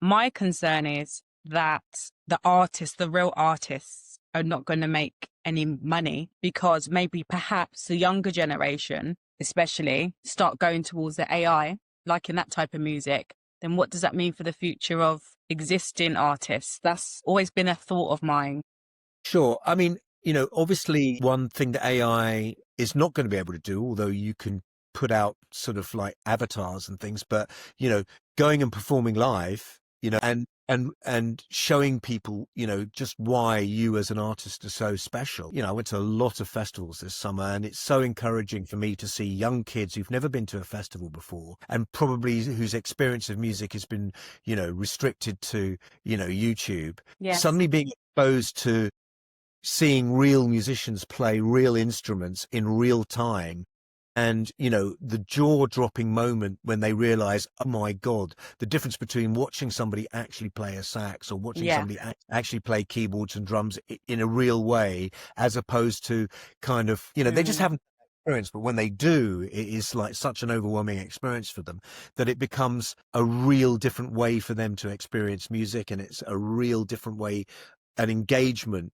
My concern is that the real artists are not going to make any money because maybe perhaps the younger generation, especially, start going towards the AI, like in that type of music. Then what does that mean for the future of existing artists? That's always been a thought of mine. Sure. I mean, obviously one thing that AI is not going to be able to do, although you can put out sort of like avatars and things, but, going and performing live, and showing people, just why you as an artist are so special. I went to a lot of festivals this summer, and it's so encouraging for me to see young kids who've never been to a festival before and probably whose experience of music has been, restricted to, YouTube, Yes. suddenly being exposed to seeing real musicians play real instruments in real time. And, the jaw-dropping moment when they realize, oh my God, the difference between watching somebody actually play a sax or watching Yeah. somebody actually play keyboards and drums in a real way, as opposed to kind of, they just haven't experienced, but when they do, it is like such an overwhelming experience for them that it becomes a real different way for them to experience music, and it's a real different way, an engagement.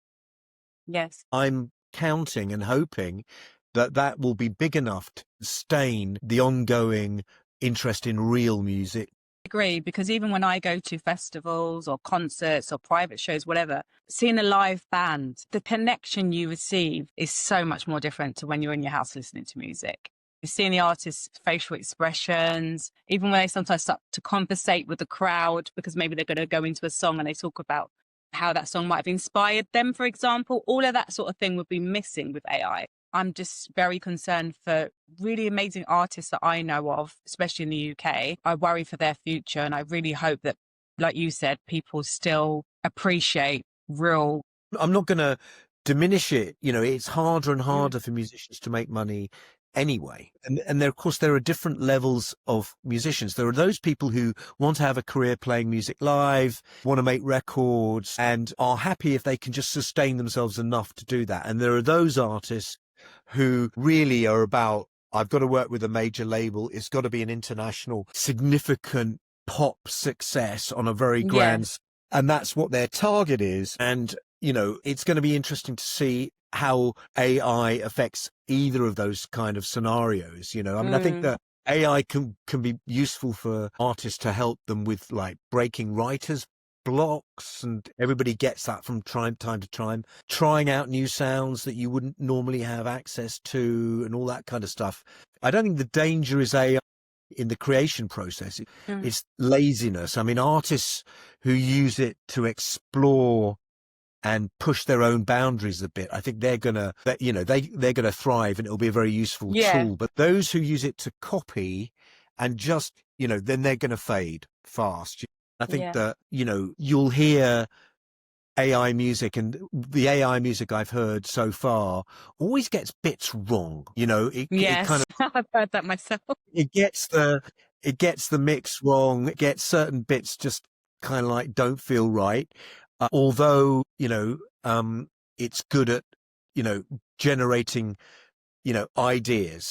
Yes. I'm counting and hoping that will be big enough to sustain the ongoing interest in real music. I agree, because even when I go to festivals or concerts or private shows, whatever, seeing a live band, the connection you receive is so much more different to when you're in your house listening to music. You're seeing the artist's facial expressions, even when they sometimes start to conversate with the crowd because maybe they're going to go into a song and they talk about how that song might have inspired them, for example. All of that sort of thing would be missing with AI. I'm just very concerned for really amazing artists that I know of, especially in the UK. I worry for their future, and I really hope that, like you said, people still appreciate real. I'm not going to diminish it. It's harder and harder for musicians to make money anyway. And there, of course, there are different levels of musicians. There are those people who want to have a career playing music live, want to make records, and are happy if they can just sustain themselves enough to do that. And there are those artists who really are about, I've got to work with a major label. It's got to be an international, significant pop success on a very grand, and that's what their target is. And, it's going to be interesting to see how AI affects either of those kind of scenarios. I mean, I think that AI can be useful for artists to help them with like breaking writers' blocks, and everybody gets that from time to time, trying out new sounds that you wouldn't normally have access to and all that kind of stuff. I don't think the danger is AI in the creation process. It's laziness. I mean, artists who use it to explore and push their own boundaries a bit, I think they're gonna thrive, and it'll be a very useful tool. But those who use it to copy and just, then they're gonna fade fast. I think that, you'll hear AI music, and the AI music I've heard so far always gets bits wrong. It kind of, I've heard that myself. it gets the mix wrong. It gets certain bits just kind of like don't feel right. Although, it's good at, generating, ideas.